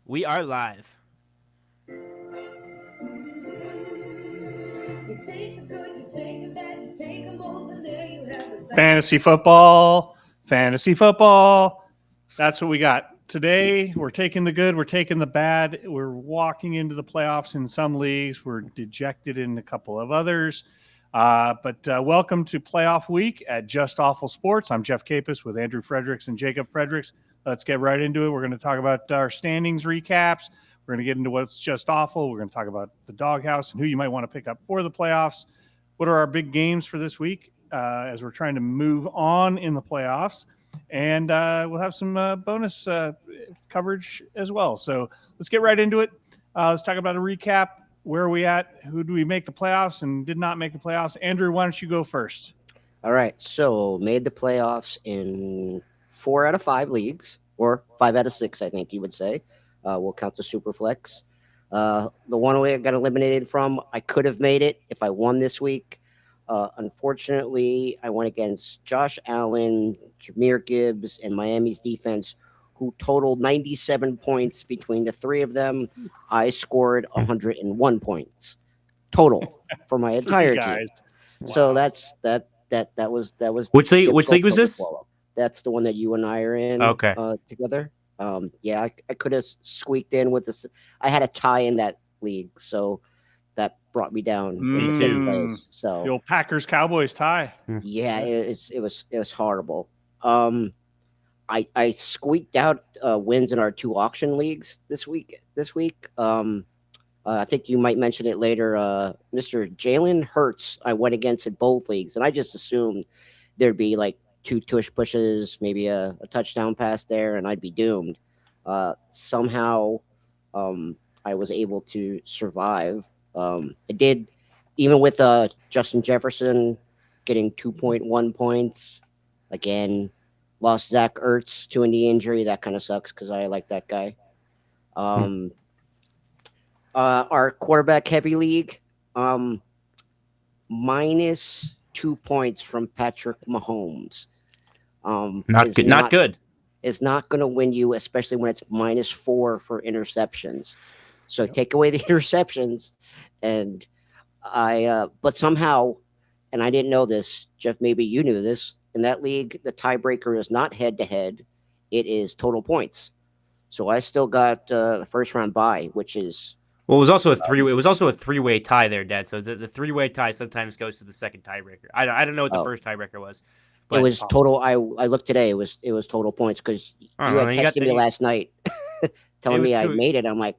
We are live. Fantasy football. Fantasy football. That's what we got. Today, we're taking the good, we're taking the bad. We're walking into the playoffs in some leagues. We're dejected in a couple of others. But welcome to playoff week at Just Awful Sports. I'm Jeff Capus with Andrew Fredericks and Jacob Fredericks. Let's get right into it. We're going to talk about our standings recaps. We're going to get into what's just awful. We're going to talk about the doghouse and who you might want to pick up for the playoffs. What are our big games for this week as we're trying to move on in the playoffs? And we'll have some bonus coverage as well. So let's get right into it. Let's talk about a recap. Where are we at? Who do we make the playoffs and did not make the playoffs? Andrew, why don't you go first? All right. So made the playoffs in 4 out of 5 leagues, or 5 out of 6, I think you would say. We'll count the Superflex. The one way I got eliminated from, I could have made it if I won this week. Unfortunately, I went against Josh Allen, Jahmyr Gibbs, and Miami's defense, who totaled 97 points between the three of them. I scored 101 points total for my entire team. Wow. So that was Which league was this? That's the one that you and I are in. Okay. Together. I could have squeaked in with this. I had a tie in that league, so that brought me down in the fifth place. So the old Packers Cowboys tie. Yeah, it was horrible. I squeaked out wins in our 2 auction leagues this week. I think you might mention it later. Mr. Jalen Hurts, I went against in both leagues, and I just assumed there'd be like 2 tush pushes, maybe a touchdown pass there, and I'd be doomed. Somehow, I was able to survive. I did, even with Justin Jefferson getting 2.1 points. Again, lost Zach Ertz to a knee injury. That kind of sucks because I like that guy. Our quarterback heavy league, minus 2 points from Patrick Mahomes. Not good. Is not going to win you, especially when it's minus 4 for interceptions. So take away the interceptions, and but somehow, and I didn't know this, Jeff, maybe you knew this, in that league, the tiebreaker is not head to head, it is total points. So I still got the first round bye, which is. Well, it was also a three-way tie there, Dad. So the three-way tie sometimes goes to the second tiebreaker. I don't know what the first tiebreaker was. But it was total. I looked today. It was total points because you had texted me last night telling me I made it. I'm like,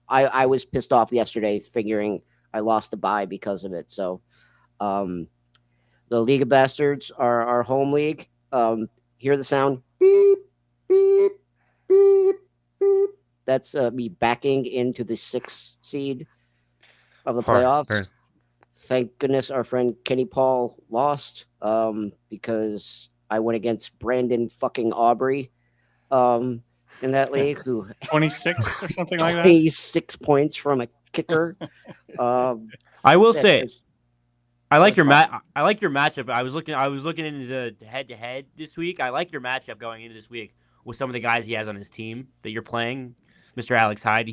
I was pissed off yesterday, figuring I lost the bye because of it. So, the League of Bastards, our home league. Hear the sound? Beep, beep, beep, beep. That's me backing into the 6th seed of the playoffs. Thank goodness our friend Kenny Paul lost because I went against Brandon fucking Aubrey in that league, who 26 or something like that. 26 points from a kicker. I will say, I like your matchup. I was looking into the head-to-head this week. I like your matchup going into this week with some of the guys he has on his team that you're playing. Mr. Alex Hyde,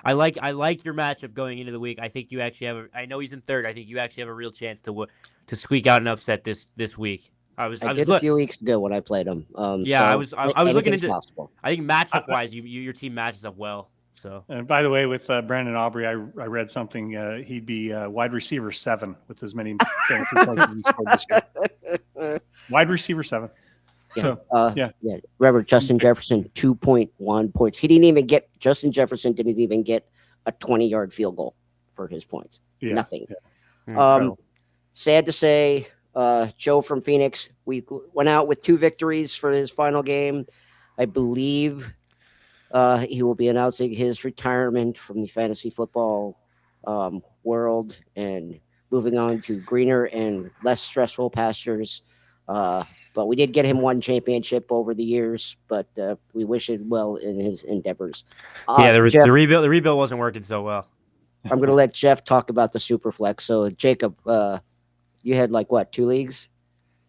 I like your matchup going into the week. I think you actually have. I know he's in third. I think you actually have a real chance to squeak out an upset this week. I did a few weeks ago when I played him. I was looking into. Possible. I think matchup wise, your team matches up well. So. And by the way, with Brandon Aubrey, I read something. He'd be wide receiver 7 with as many fantasy points as he scored this year. Wide receiver 7. Yeah. Remember, Justin Jefferson, 2.1 points. Justin Jefferson didn't even get a 20-yard field goal for his points. Yeah. Nothing. Yeah. Sad to say, Joe from Phoenix, we went out with 2 victories for his final game. I believe he will be announcing his retirement from the fantasy football world and moving on to greener and less stressful pastures. But we did get him 1 championship over the years, but we wish him well in his endeavors. Jeff, the rebuild wasn't working so well. I'm going to let Jeff talk about the Superflex. So, Jacob, you had 2 leagues?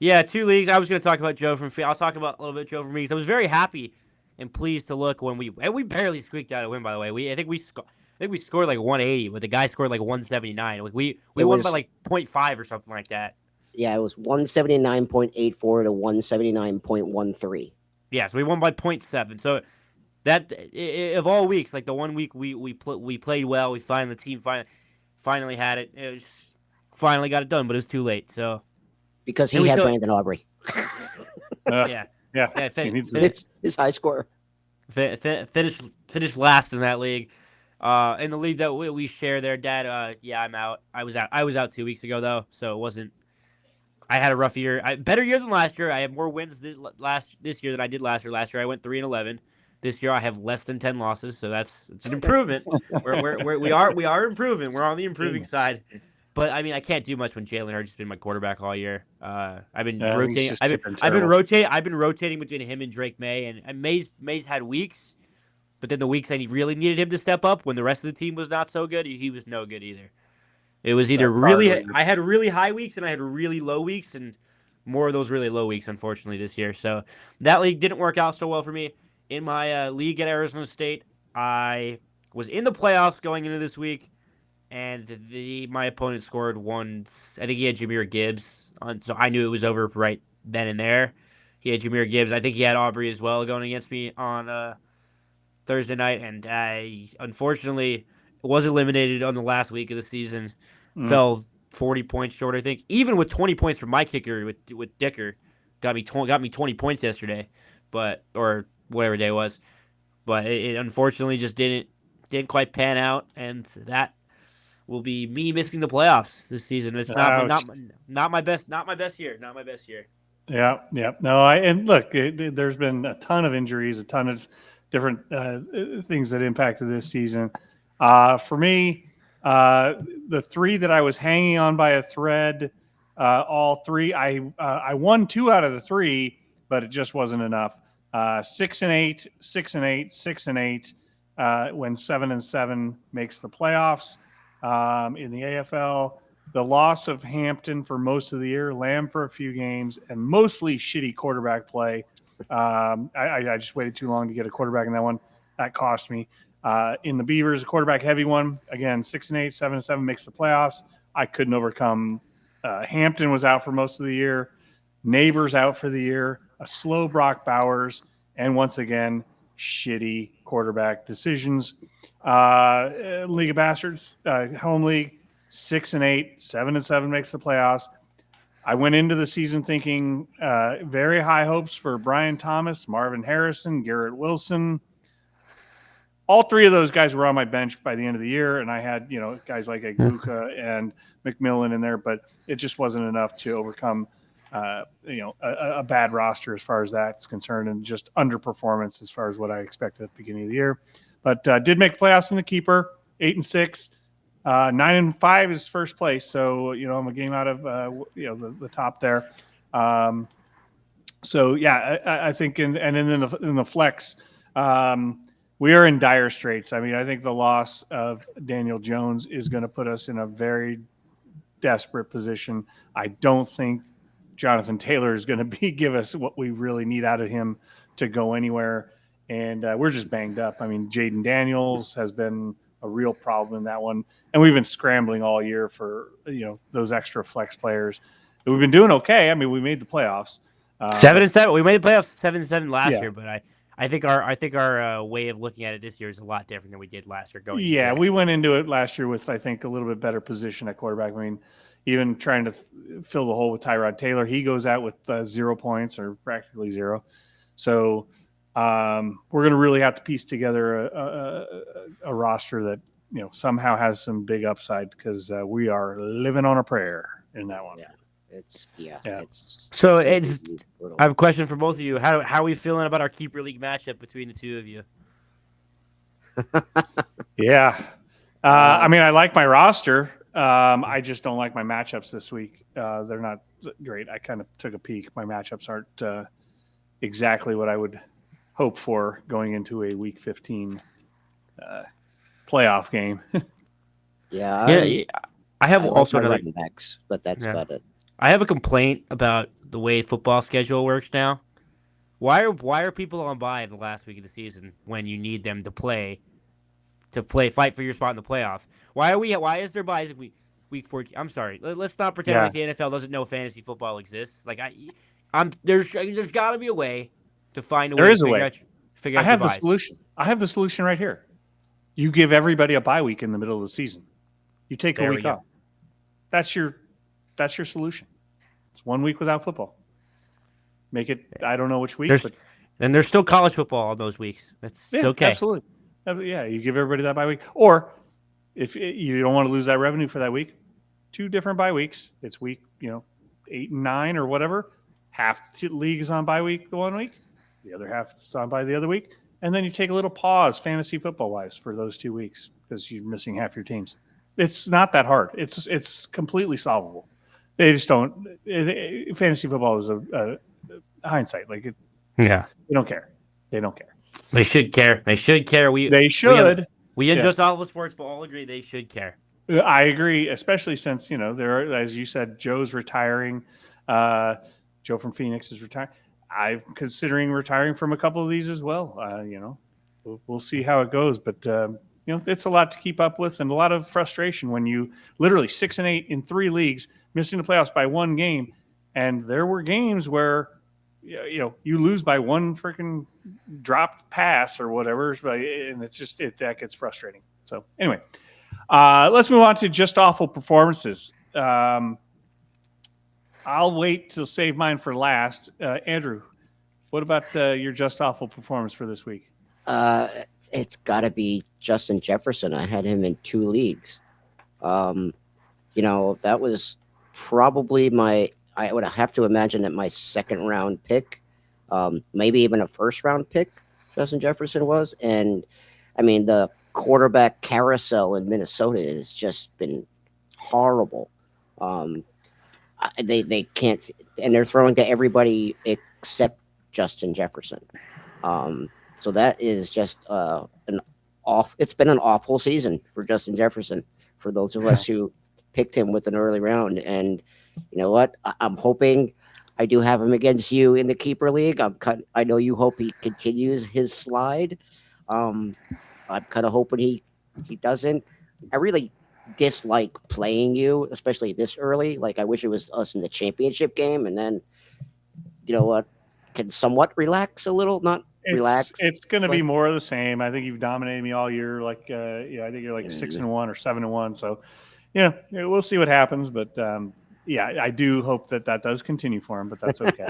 Yeah, 2 leagues. I was going to talk about Joe from I'll talk about a little bit Joe from Phoenix. I was very happy am pleased to look when we barely squeaked out a win. By the way, I think we scored like 180, but the guy scored like 179. Like we It won by was like 0.5 or something like that. yeah, it was 179.84 to 179.13. Yeah, so we won by 0.7. So that of all weeks, like the one week we played well, the team finally had it. It was finally got it done, but it was too late. So Because and he we had still Brandon Aubrey. yeah. Yeah. He needs to- His high score. Finished last in that league. In the league that we share there, Dad. Yeah, I'm out. I was out 2 weeks ago though, so it wasn't. I had a rough year. Better year than last year. I have more wins this year than I did last year. Last year I went 3-11. This year I have less than 10 losses, so it's an improvement. We are improving. We're on the improving side. But I mean, I can't do much when Jalen Hurts has been my quarterback all year. I've been he's rotating. just I've tipping been terrible. I've been rotating between him and Drake May, and May's had weeks, but then the weeks I really needed him to step up when the rest of the team was not so good, he was no good either. It was either That's hard when I had really high weeks and I had really low weeks, and more of those really low weeks, unfortunately, this year. So that league didn't work out so well for me. In my league at Arizona State, I was in the playoffs going into this week, and my opponent scored one. I think he had Jahmyr Gibbs, so I knew it was over right then and there. He had Jahmyr Gibbs. I think he had Aubrey as well going against me on Thursday night, and I unfortunately was eliminated on the last week of the season. Fell 40 points short, I think. Even with 20 points from my kicker with Dicker, got me 20 points yesterday, or whatever day it was. But it unfortunately just didn't quite pan out, and that will be me missing the playoffs this season. It's not my best year. Not my best year. Yeah, yeah. No, and look, there's been a ton of injuries, a ton of different things that impacted this season. For me, the three that I was hanging on by a thread, all three, I won 2 out of the 3, but it just wasn't enough. 6-8, 6-8, 6-8. When 7-7 makes the playoffs in the AFL. The loss of Hampton for most of the year, Lamb for a few games, and mostly shitty quarterback play. I just waited too long to get a quarterback in that one. That cost me. In the Beavers, a quarterback heavy one. Again, 6-8, 7-7 makes the playoffs. I couldn't overcome. Hampton was out for most of the year. Neighbors out for the year. A slow Brock Bowers, and once again, shitty quarterback decisions. League of Bastards, home league. 6-8, 7-7 makes the playoffs. I went into the season thinking very high hopes for Brian Thomas, Marvin Harrison, Garrett Wilson. All 3 of those guys were on my bench by the end of the year, and I had guys like Aguka and McMillan in there, but it just wasn't enough to overcome a bad roster as far as that's concerned, and just underperformance as far as what I expected at the beginning of the year. But did make the playoffs in the keeper, 8-6. 9-5 is first place, so I'm a game out of the top there. So yeah, I think in the flex, we are in dire straits. I mean, I think the loss of Daniel Jones is going to put us in a very desperate position. I don't think Jonathan Taylor is going to give us what we really need out of him to go anywhere, and we're just banged up. I mean, Jaden Daniels has been a real problem in that one, and we've been scrambling all year for those extra flex players. And we've been doing okay. I mean, we made the playoffs. 7-7. We made the playoffs 7-7 last Yeah. year, but I think our way of looking at it this year is a lot different than we did last year. We went into it last year with, I think, a little bit better position at quarterback. I mean, even trying to fill the hole with Tyrod Taylor, he goes out with 0 points or practically 0. So we're going to really have to piece together a roster that somehow has some big upside, because we are living on a prayer in that one. So I have a question for both of you. How are we feeling about our keeper league matchup between the two of you? Yeah. I mean, I like my roster. I just don't like my matchups this week. They're not great. I kind of took a peek. My matchups aren't exactly what I would hope for going into a week 15 playoff game. I have also like my another running backs, but that's about it. I have a complaint about the way football schedule works now. Why are people on bye in the last week of the season when you need them to fight for your spot in the playoff? Why is there buys week 14? I'm sorry. Let's not pretend Yeah. like the NFL doesn't know fantasy football exists. Like there's got to be a way to find a There way to is a way. figure I out your have the buys. solution. I have the solution right here. You give everybody a bye week in the middle of the season. You take There a we week go. off. That's your solution. It's 1 week without football. Make it. I don't know which week, but And there's still college football on those weeks. It's okay. absolutely. Yeah, you give everybody that bye week, or if you don't want to lose that revenue for that week, 2 different bye weeks. It's week 8 and 9 or whatever. Half the league is on bye week the 1 week, the other half is on bye the other week, and then you take a little pause fantasy football wise for those 2 weeks because you're missing half your teams. It's not that hard. It's completely solvable. They just don't. Fantasy football is a hindsight. Like Yeah. they don't care. They don't care. They should care. They should care. They should. We in Just Awful Sports but all agree they should care. I agree, especially since there are, as you said, Joe's retiring. Joe from Phoenix is retiring. I'm considering retiring from a couple of these as well. We'll see how it goes, but it's a lot to keep up with and a lot of frustration when you literally 6-8 in 3 leagues, missing the playoffs by 1 game, and there were games where you lose by 1 freaking dropped pass or whatever, and it's just that gets frustrating. So anyway, let's move on to just awful performances. I'll wait to save mine for last. Andrew, what about your just awful performance for this week? It's got to be Justin Jefferson. I had him in 2 leagues. That was probably I would have to imagine that my 2nd round pick, maybe even a 1st round pick, Justin Jefferson was. And I mean, the quarterback carousel in Minnesota has just been horrible. They can't, and they're throwing to everybody except Justin Jefferson. So that is just it's been an awful season for Justin Jefferson for those of us who picked him with an early round. And you know what? I'm hoping I do have him against you in the keeper league. I know you hope he continues his slide. I'm kind of hoping he doesn't. I really dislike playing you, especially this early. Like I wish it was us in the championship game, and then can somewhat relax a little, not relax. It's going to be more of the same. I think you've dominated me all year. I think you're like 6-1 or 7-1. So, we'll see what happens. But I do hope that does continue for him. But that's okay.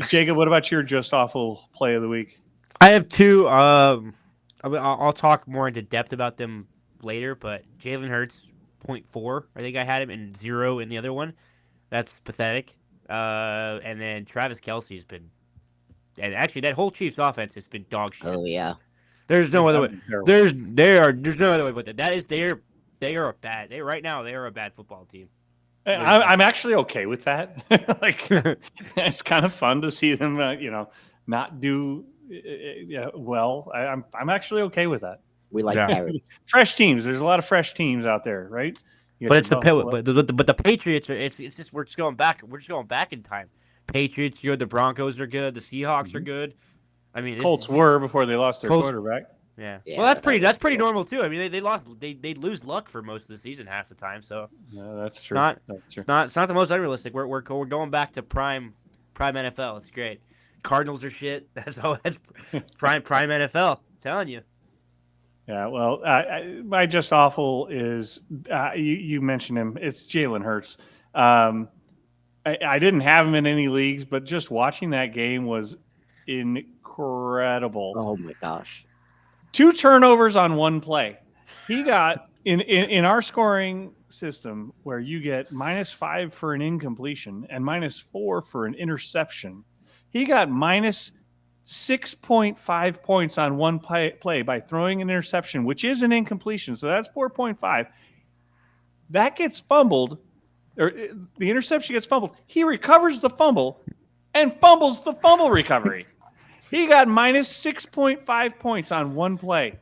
Jacob, what about your just awful play of the week? I have 2. I'll talk more into depth about them later. But Jalen Hurts 0.4. I think I had him in 0 in the other one. That's pathetic. And then Travis Kelce's been. And actually, that whole Chiefs offense has been dog shit. Oh yeah, there's no other way. There's no other way but that. That is they are a bad. Right now they are a bad football team. I'm actually okay with that. It's kind of fun to see them, not do well. I'm actually okay with that. We like Barry. Fresh teams. There's a lot of fresh teams out there, right? But it's the Patriots are. It's just we're just going back. We're just going back in time. Patriots good. The Broncos are good. The Seahawks are good. I mean, Colts were before they lost their quarterback. Yeah. Well, that's pretty normal too. I mean, they lost. They lose luck for most of the season half the time. So that's true. It's not the most unrealistic. We're going back to prime NFL. It's great. Cardinals are shit. That's prime NFL. I'm telling you. Yeah, well, my just awful is you mentioned him. It's Jalen Hurts. I didn't have him in any leagues, but just watching that game was incredible. Oh my gosh! 2 turnovers on 1 play. He got in our scoring system where you get -5 for an incompletion and -4 for an interception. He got -6.5 points on 1 play by throwing an interception, which is an incompletion. So that's 4.5. That gets fumbled, or the interception gets fumbled. He recovers the fumble and fumbles the fumble recovery. He got -6.5 points on 1 play.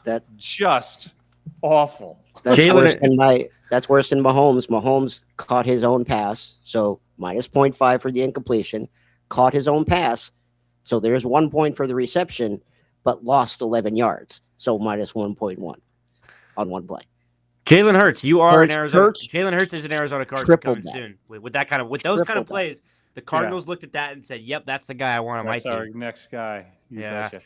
That's just awful. That's worse than Mahomes. Mahomes caught his own pass, so -0.5 for the incompletion. caught his own pass. So there's 1 point for the reception, but lost 11 yards. So minus 1.1 on one play. Jalen Hurts, you are an Arizona. Hurts Jalen Hurts is an Arizona Cardinal tripled coming that. soon. With those kind of Tripled that. plays, the Cardinals looked at that and said, "Yep, that's the guy I want on my That's our team." next guy. You Yeah. betcha.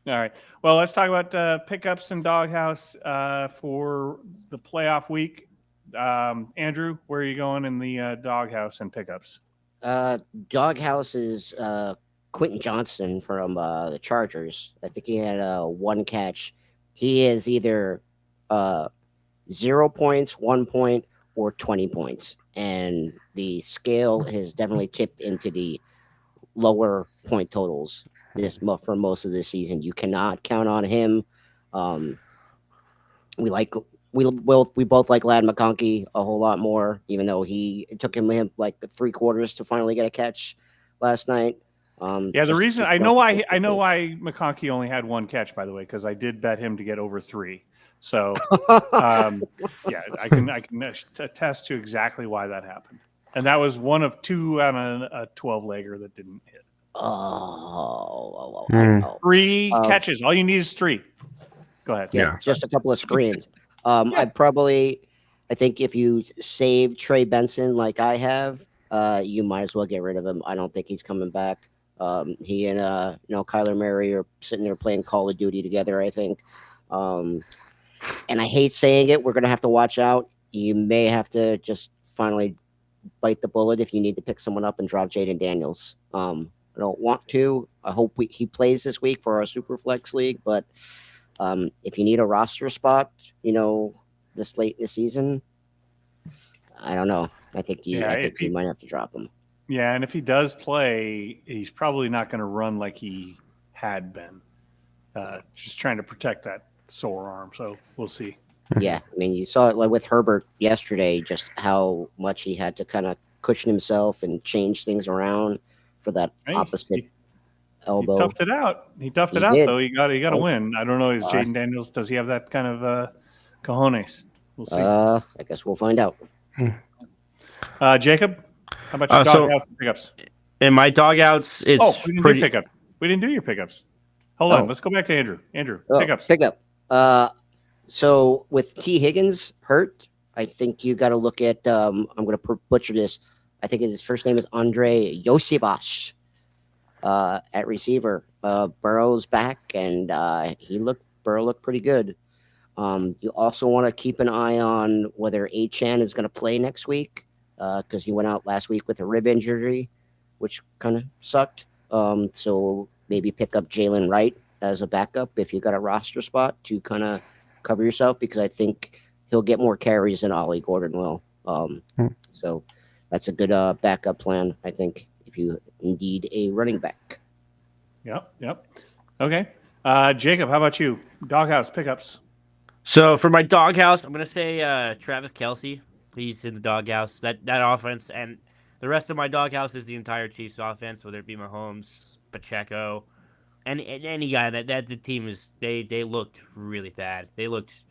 All right. Well, let's talk about pickups and doghouse for the playoff week. Andrew, where are you going in the doghouse and pickups? Doghouse is Quentin Johnston from the Chargers. I think he had one catch. He is either 0 points, 1 point, or 20 points. And the scale has definitely tipped into the lower point totals for most of the season. You cannot count on him. We both like Lad McConkey a whole lot more, even though it took him like 3 quarters to finally get a catch last night. The reason I know why McConkey only had 1 catch, by the way, because I did bet him to get over 3. So yeah, I can attest to exactly why that happened, and that was one of 2 on a 12-legger that didn't hit. I know. 3 catches. All you need is 3. Go ahead. Yeah, just a couple of screens. I think if you save Trey Benson like I have, you might as well get rid of him. I don't think he's coming back. He and Kyler Murray are sitting there playing Call of Duty together, I think. And I hate saying it, we're gonna have to watch out. You may have to just finally bite the bullet if you need to pick someone up and drop Jaden Daniels. I don't want to. I hope he plays this week for our Superflex League, but if you need a roster spot, this late in the season, I don't know. I think you might have to drop him. Yeah, and if he does play, he's probably not going to run like he had been. Just trying to protect that sore arm. So we'll see. Yeah, I mean, you saw it like with Herbert yesterday, just how much he had to kind of cushion himself and change things around for that opposite elbow. He toughed it out. He toughed it out, though. He got to win. I don't know. Is Jaden Daniels, does he have that kind of cojones? We'll see. I guess we'll find out. Jacob, how about your doghouse and pickups? In my dogouts, it's we didn't pretty. do pickup. We didn't do your pickups. Hold on. Let's go back to Andrew. Andrew, pickups. Pickup. So with T. Higgins hurt, I think you got to look at. I'm going to butcher this. I think his first name is Andre Yosivas at receiver. Burrow's back, and Burrow looked pretty good. You also want to keep an eye on whether Achane is going to play next week because he went out last week with a rib injury, which kind of sucked. So maybe pick up Jalen Wright as a backup if you got a roster spot to kind of cover yourself, because I think he'll get more carries than Ollie Gordon will. So that's a good backup plan, I think, if you need a running back. Yep. Okay. Jacob, how about you? Doghouse pickups. So for my doghouse, I'm gonna say Travis Kelce. He's in the doghouse. That offense, and the rest of my doghouse is the entire Chiefs offense, whether it be Mahomes, Pacheco, and any guy that the team is. They looked really bad. They looked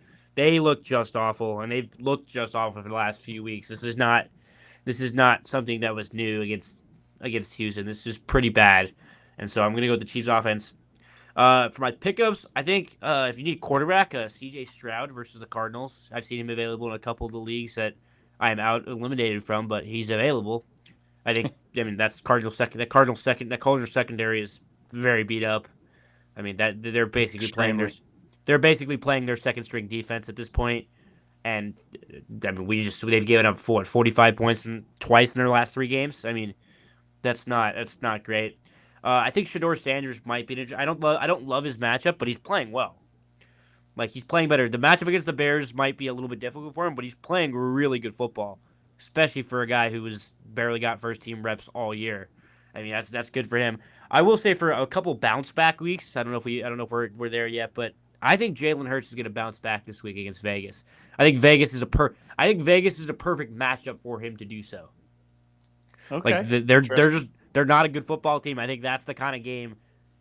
just awful, and they've looked just awful for the last few weeks. This is not something that was new against Houston. This is pretty bad, and so I'm gonna go with the Chiefs offense. For my pickups, I think if you need a quarterback, C.J. Stroud versus the Cardinals. I've seen him available in a couple of the leagues that I am eliminated from, but he's available. That's Cardinals second. That Cardinals secondary is very beat up. I mean that they're basically playing their second string defense at this point, and I mean they've given up 45 points twice in their last 3 games. I mean that's not great. I think Shedeur Sanders might be. I don't love his matchup, but he's playing well. Like he's playing better. The matchup against the Bears might be a little bit difficult for him, but he's playing really good football, especially for a guy who was barely got first team reps all year. I mean that's good for him. I will say for a couple bounce back weeks. I don't know if we're there yet, but I think Jalen Hurts is going to bounce back this week against Vegas. I think Vegas is a perfect matchup for him to do so. Okay. Like they're not a good football team. I think that's the kind of game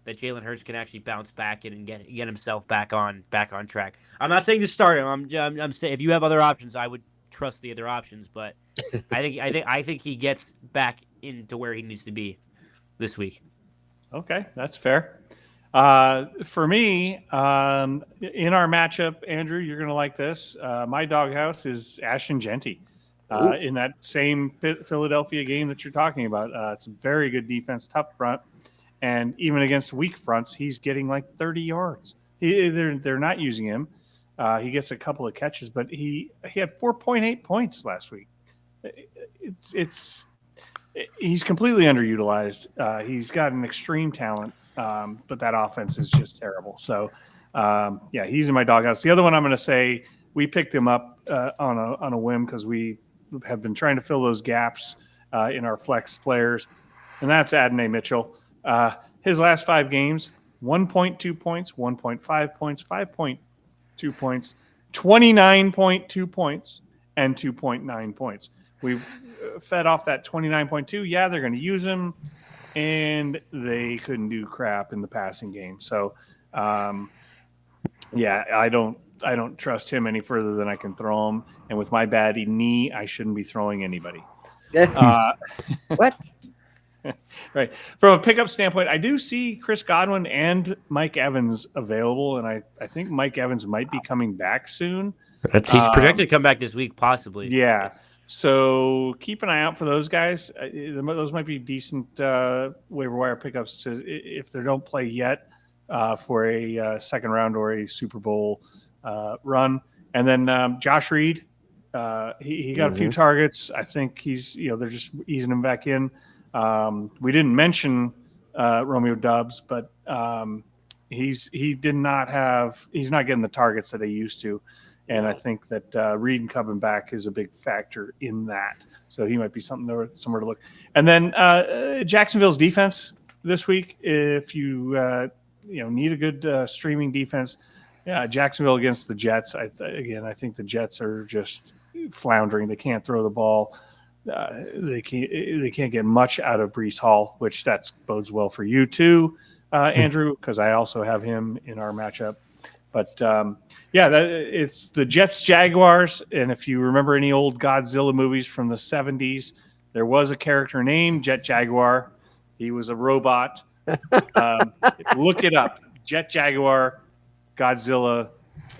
that Jalen Hurts can actually bounce back in and get himself back on track. I'm not saying to start him. I'm saying if you have other options, I would trust the other options. But I think he gets back into where he needs to be. this week. Okay, that's fair. For me, in our matchup, Andrew, you're going to like this. My doghouse is Ashton Genty. In that same Philadelphia game that you're talking about. It's a very good defense, tough front, and even against weak fronts, he's getting like 30 yards. They're not using him. He gets a couple of catches, but he had 4.8 points last week. It's he's completely underutilized. He's got an extreme talent, but that offense is just terrible. So, yeah, he's in my doghouse. The other one I'm going to say we picked him up on a whim because we have been trying to fill those gaps in our flex players, and that's Adonai Mitchell. His last 5 games, 1.2 points, 1.5 points, 5.2 points, 29.2 points, and 2.9 points. We've fed off that 29.2. Yeah, they're going to use him, and they couldn't do crap in the passing game. So, yeah, I don't trust him any further than I can throw him. And with my bad knee, I shouldn't be throwing anybody. What? Right. From a pickup standpoint, I do see Chris Godwin and Mike Evans available, and I think Mike Evans might be coming back soon. He's projected to come back this week, possibly. Yeah. So keep an eye out for those guys. Those might be decent waiver wire pickups if they don't play yet for a second round or a Super Bowl run. And then Josh Reed, he got a few targets. I think they're just easing him back in. We didn't mention Romeo Doubs, but he's not getting the targets that he used to. And I think that Reed and coming back is a big factor in that. So he might be somewhere to look. And then Jacksonville's defense this week, if you need a good streaming defense, Jacksonville against the Jets. I think the Jets are just floundering. They can't throw the ball. They can't get much out of Breece Hall, which that bodes well for you too, Andrew, because I also have him in our matchup. But it's the Jets Jaguars, and if you remember any old Godzilla movies from the 70s, there was a character named Jet Jaguar. He was a robot. Look it up, Jet Jaguar, Godzilla,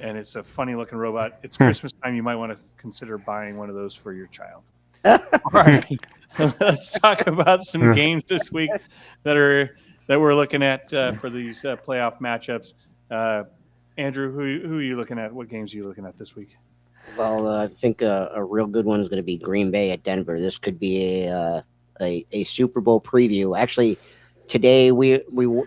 and it's a funny looking robot. It's Christmas time. You might want to consider buying one of those for your child. All right, let's talk about some games this week that we're looking at for these playoff matchups. Andrew, who are you looking at? What games are you looking at this week? Well, I think a real good one is going to be Green Bay at Denver. This could be a Super Bowl preview. Actually, today we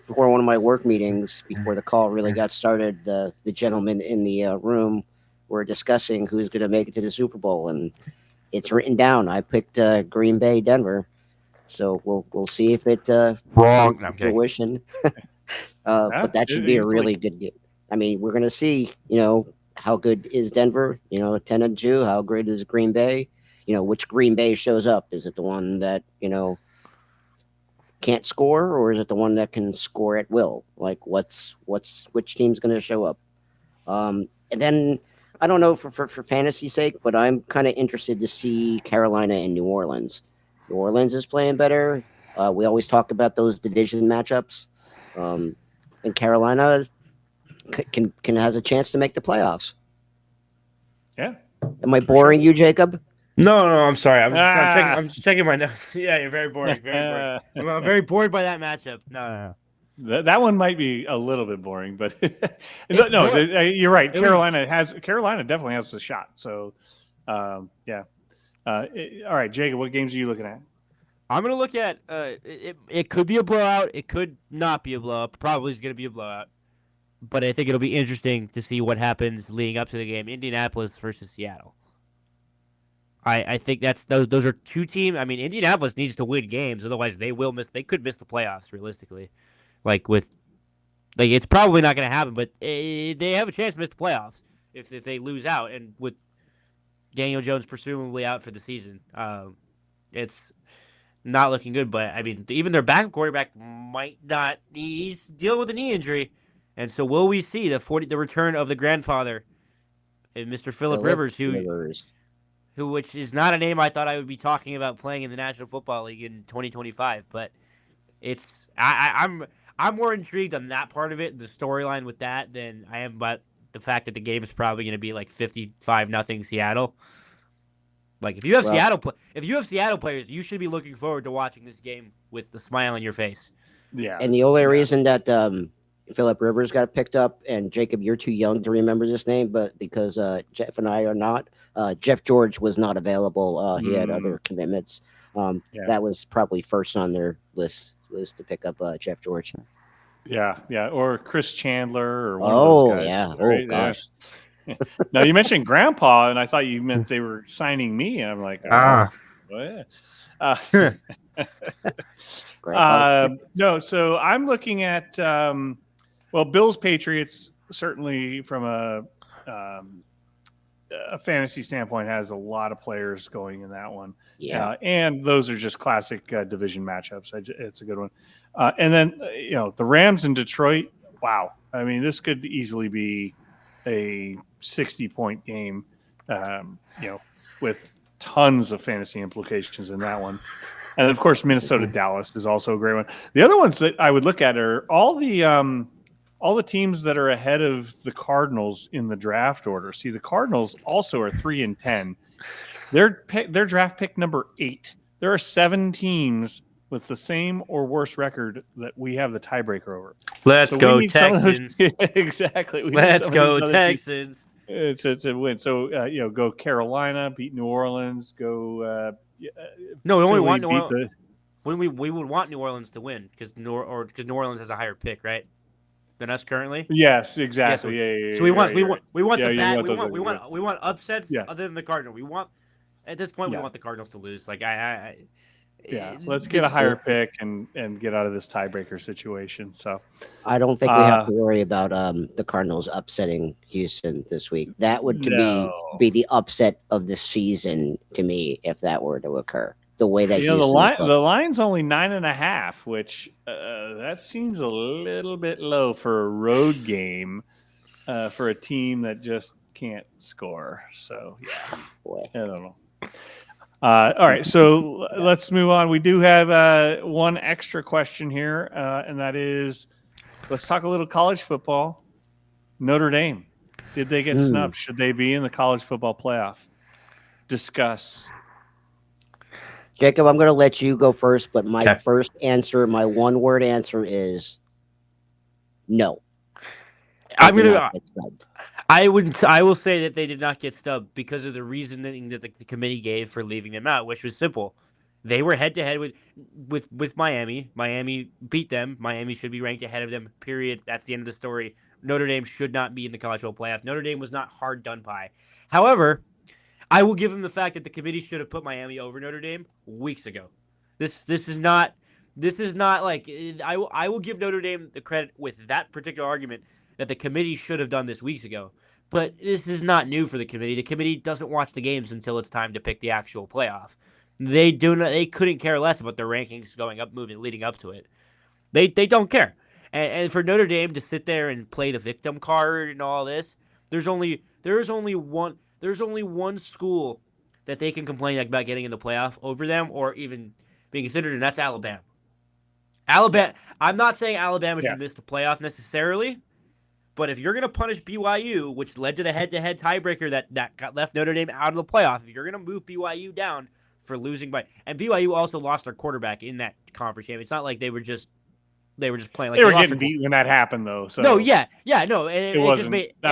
for one of my work meetings before the call really got started, the gentlemen in the room were discussing who's going to make it to the Super Bowl, and it's written down. I picked Green Bay, Denver. So we'll see if it wrong fruition. But that should be a really good game. I mean, we're going to see, how good is Denver, 10-2, how great is Green Bay, which Green Bay shows up. Is it the one that, can't score, or is it the one that can score at will? Like which team's going to show up? And then I don't know for fantasy's sake, but I'm kind of interested to see Carolina and New Orleans. New Orleans is playing better. We always talk about those division matchups. And Carolina has a chance to make the playoffs. Yeah. Am I boring you, Jacob? No, I'm sorry. I'm just checking my notes. Yeah, you're very boring. Very boring. I'm very bored by that matchup. No. That one might be a little bit boring, but no, you're right. Carolina definitely has a shot. So, yeah. All right, Jacob, what games are you looking at? I'm going to look at it could be a blowout. It could not be a blowout. Probably is going to be a blowout. But I think it'll be interesting to see what happens leading up to the game. Indianapolis versus Seattle. I think those are two teams. I mean, Indianapolis needs to win games, otherwise they could miss the playoffs realistically. It's probably not going to happen, but they have a chance to miss the playoffs if they lose out, and with Daniel Jones presumably out for the season, it's not looking good. But I mean, even their backup quarterback might not. He's dealing with a knee injury. And so will we see the return of the grandfather, Mr. Phillip Rivers, which is not a name I thought I would be talking about playing in the National Football League in 2025, but I'm more intrigued on that part of it, the storyline with that, than I am about the fact that the game is probably going to be like 55-0 Seattle. Like if you have Well, Seattle players, you should be looking forward to watching this game with the smile on your face. Yeah. and the only reason that Philip Rivers got picked up, and Jacob, you're too young to remember this name, but because Jeff and I are not, Jeff George was not available. He had other commitments. That was probably first on their list was to pick up Jeff George. Yeah, or Chris Chandler or one of Oh those guys. yeah. Right? Oh gosh. Yeah. Now you mentioned Grandpa, and I thought you meant they were signing me, and I'm like, oh, yeah. No, so I'm looking at Bills Patriots certainly from a fantasy standpoint has a lot of players going in that one. Yeah. And those are just classic division matchups. It's a good one. And then the Rams in Detroit. Wow, I mean this could easily be a 60-point game. With tons of fantasy implications in that one. And of course, Minnesota Dallas is also a great one. The other ones that I would look at are all the teams that are ahead of the Cardinals in the draft order. See, the Cardinals also are 3-10. They're draft pick number 8. There are 7 teams with the same or worse record that we have the tiebreaker over. Let's go Texans. Exactly. Let's go Texans. To win. So go Carolina, beat New Orleans. Go. No, we only want New Orleans. We would want New Orleans to win because New Orleans has a higher pick, right, than us currently. Yes, exactly. Yeah. So we want the bad. We want upsets other than the Cardinals. We want at this point we want the Cardinals to lose. Like let's get a higher pick and get out of this tiebreaker situation. So I don't think we have to worry about the Cardinals upsetting Houston this week. That would be the upset of the season to me if that were to occur. The way that the line's only 9.5, which that seems a little bit low for a road game for a team that just can't score. So boy, I don't know. All right, so let's move on. We do have one extra question here, and that is, let's talk a little college football. Notre Dame, did they get snubbed? Should they be in the college football playoff? Discuss. Jacob, I'm going to let you go first, but my first answer, my one-word answer is no. I will say that they did not get stubbed because of the reasoning that the committee gave for leaving them out, which was simple. They were head to head with Miami. Miami beat them. Miami should be ranked ahead of them. Period. That's the end of the story. Notre Dame should not be in the college football playoff. Notre Dame was not hard done by. However, I will give them the fact that the committee should have put Miami over Notre Dame weeks ago. This is not like I will give Notre Dame the credit with that particular argument that the committee should have done this weeks ago. But this is not new for the committee. The committee doesn't watch the games until it's time to pick the actual playoff. They couldn't care less about their rankings going up, leading up to it. They don't care. And for Notre Dame to sit there and play the victim card and all this, there's only one school that they can complain about getting in the playoff over them or even being considered, and that's Alabama. I'm not saying Alabama should miss the playoff necessarily, but if you're going to punish BYU, which led to the head-to-head tiebreaker that got left Notre Dame out of the playoff, if you're going to move BYU down for losing and BYU also lost their quarterback in that conference game. It's not like they were just playing like they were getting beat when that happened though. So no, that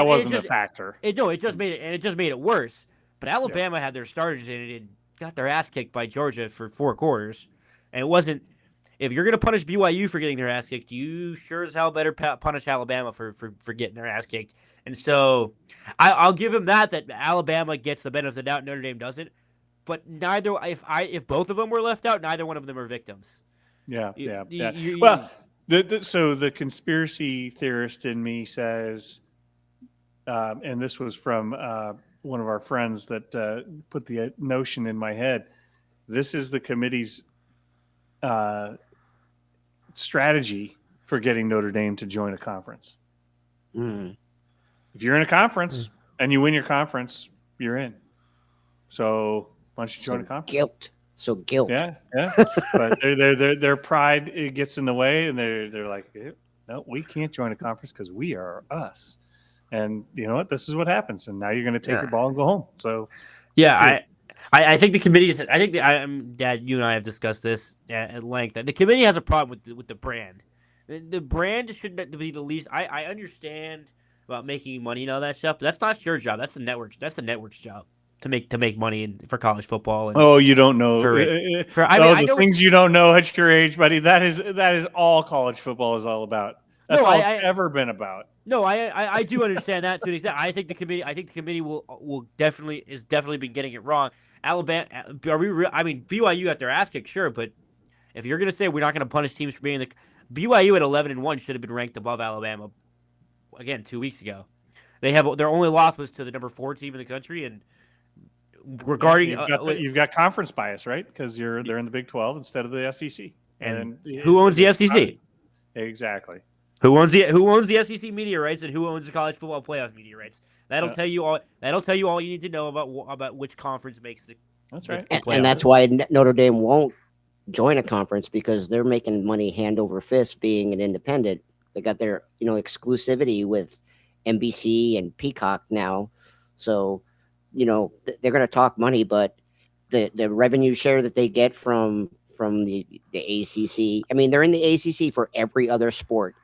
wasn't a factor. It just made it worse. But Alabama had their starters in it and got their ass kicked by Georgia for 4 quarters, and it wasn't. If you're going to punish BYU for getting their ass kicked, you sure as hell better punish Alabama for getting their ass kicked. And so I'll give him that Alabama gets the benefit of the doubt, Notre Dame doesn't. But if both of them were left out, neither one of them are victims. Yeah. Well, so the conspiracy theorist in me says, and this was from one of our friends that put the notion in my head, this is the committee's strategy for getting Notre Dame to join a conference. If you're in a conference and you win your conference, you're in. So why don't you join a conference? So guilt. Yeah. But their pride it gets in the way, and they're like, no, we can't join a conference because we are us. And you know what? This is what happens. And now you're going to take your ball and go home. So Yeah, I think the committee. I think Dad, you and I have discussed this at length. The committee has a problem with the brand. The brand should be the least. I understand about making money and all that stuff, but that's not your job. That's the network's. That's the network's job to make money for college football and oh, you don't know. for it. I mean, Oh, I the know things it's you don't know at your age, buddy. That is all college football is all about. That's no. all it's ever been about. No, I do understand that to an extent. I think the committee will definitely been getting it wrong. Alabama, are we? I mean, BYU got their ass kicked, sure, but if you're gonna say we're not gonna punish teams for being the BYU at 11-1 should have been ranked above Alabama again 2 weeks ago. They have their only loss was to the number 4 team in the country, and regarding You've got conference bias, right? Because they're in the Big 12 instead of the SEC. And who owns the SEC? Exactly. Who owns the SEC media rights and who owns the college football playoff media rights? That'll tell you all. That'll tell you all you need to know about which conference makes the. That's right. And that's why Notre Dame won't join a conference, because they're making money hand over fist being an independent. They got their exclusivity with NBC and Peacock now, so they're going to talk money, but the revenue share that they get from the ACC. I mean, they're in the ACC for every other sport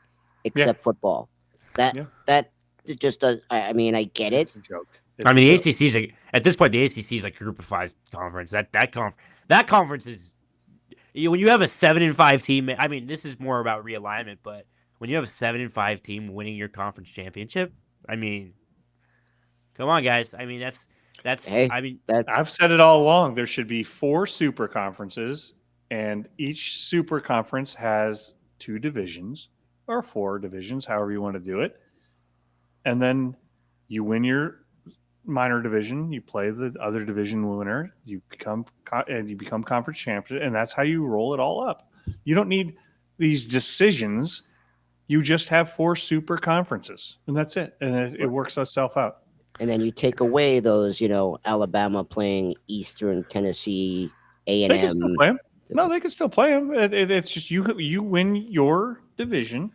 except football. That just does. I mean, I get it. It's a joke. I mean, the ACC is at this point. The ACC is like a Group of 5 conference. That conference is when you have a 7-5 team. I mean, this is more about realignment, but when you have a 7-5 team winning your conference championship, I mean, come on, guys. I mean, that's. Hey, I mean, I've said it all along. There should be 4 super conferences, and each super conference has 2 divisions or 4 divisions, however you want to do it. And then you win your minor division, you play the other division winner, you become conference champion, and that's how you roll it all up. You don't need these decisions. You just have 4 super conferences, and that's it. And it works itself out. And then you take away those, Alabama playing Eastern Tennessee, A&M. They can still play them. No, they can still play them. It's just you win your division,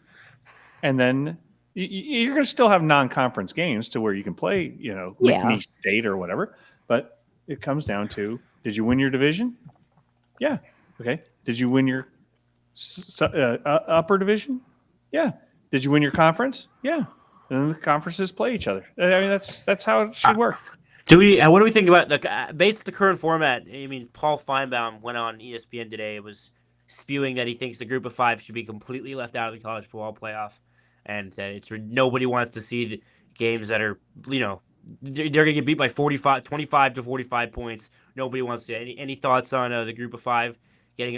and then you're going to still have non-conference games to where you can play, McNeese State or whatever. But it comes down to, did you win your division? Yeah. Okay. Did you win your upper division? Yeah. Did you win your conference? Yeah. And then the conferences play each other. I mean, that's how it should work. What do we think about based on the current format? I mean, Paul Feinbaum went on ESPN today, was spewing that he thinks the Group of 5 should be completely left out of the college football playoff, and that nobody wants to see the games that are they're going to get beat by 25 to 45 points. Nobody wants to. Any thoughts on the Group of 5 getting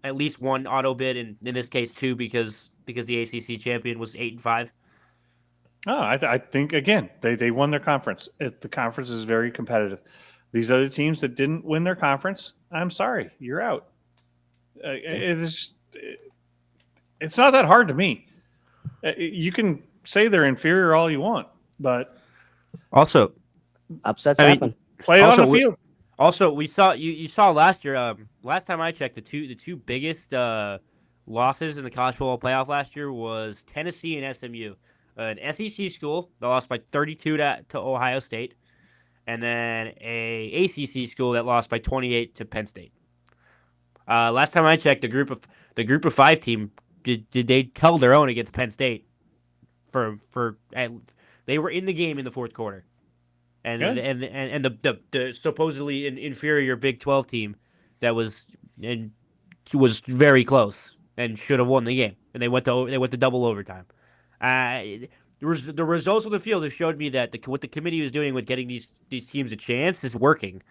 at least one auto bid, and in this case 2 because the ACC champion was 8-5. Oh, I think, again, they won their conference. The conference is very competitive. These other teams that didn't win their conference, I'm sorry, you're out. It's not that hard to me. You can say they're inferior all you want, but also upsets happen. Play on the field. Also, we saw you saw last year. Last time I checked, the two biggest losses in the college football playoff last year was Tennessee and SMU. An SEC school that lost by 32 to Ohio State, and then a ACC school that lost by 28 to Penn State. Last time I checked, the group of 5 team did they held their own against Penn State they were in the game in the fourth quarter, and the supposedly inferior Big 12 team that was very close and should have won the game, and they went to double overtime. The results on the field have showed me that what the committee was doing with getting these teams a chance is working,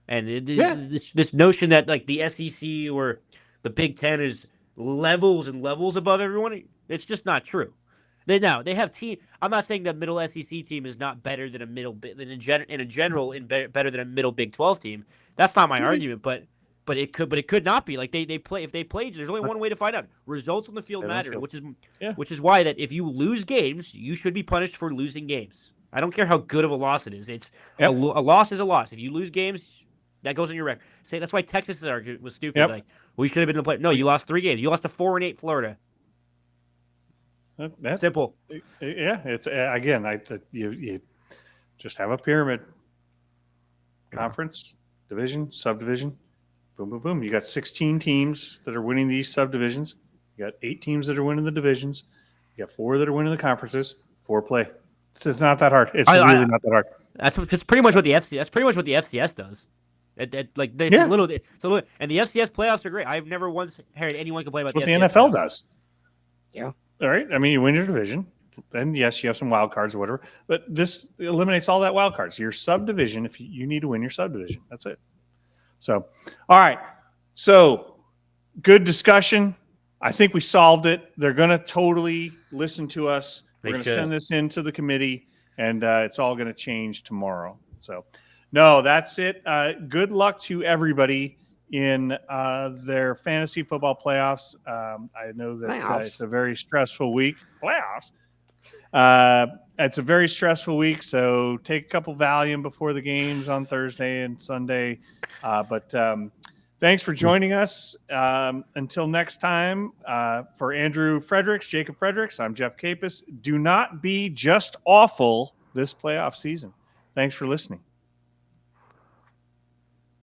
and this notion that like the SEC or the Big Ten is levels and levels above everyone, it's just not true. They have team. I'm not saying that middle SEC team is not better than a middle better than a middle Big 12 team. That's not my argument, but it could not be. Like they play, if they played, there's only one way to find out. Results on the field matter, which is why that if you lose games, you should be punished for losing games. I don't care how good of a loss it is. A loss is a loss. If you lose games, That goes in your record. Say that's why Texas was stupid. Yep. Like, we should have been in the play. No, you lost 3 games. You lost to 4-8 Florida. Simple. Yeah, it's again. You just have a pyramid, conference, division, subdivision, boom, boom, boom. You got 16 teams that are winning these subdivisions. You got 8 teams that are winning the divisions. You got 4 that are winning the conferences. 4 play. It's not that hard. It's really not that hard. That's pretty much what the FCS. That's pretty much what the FCS does. It's a little, and the FCS playoffs are great. I've never once heard anyone complain about what the FCS NFL playoffs. Does. Yeah. All right. I mean, you win your division. Then yes, you have some wild cards or whatever. But this eliminates all that wild cards. Your subdivision, if you need to win your subdivision, that's it. So, all right. So, good discussion. I think we solved it. They're going to totally listen to us. We're going to send this into the committee, and it's all going to change tomorrow. So, no, that's it. Good luck to everybody in their fantasy football playoffs. I know that it's a very stressful week. Playoffs. It's a very stressful week, so take a couple Valium before the games on Thursday and Sunday. But thanks for joining us. Until next time, for Andrew Fredericks, Jacob Fredericks, I'm Jeff Capus. Do not be just awful this playoff season. Thanks for listening.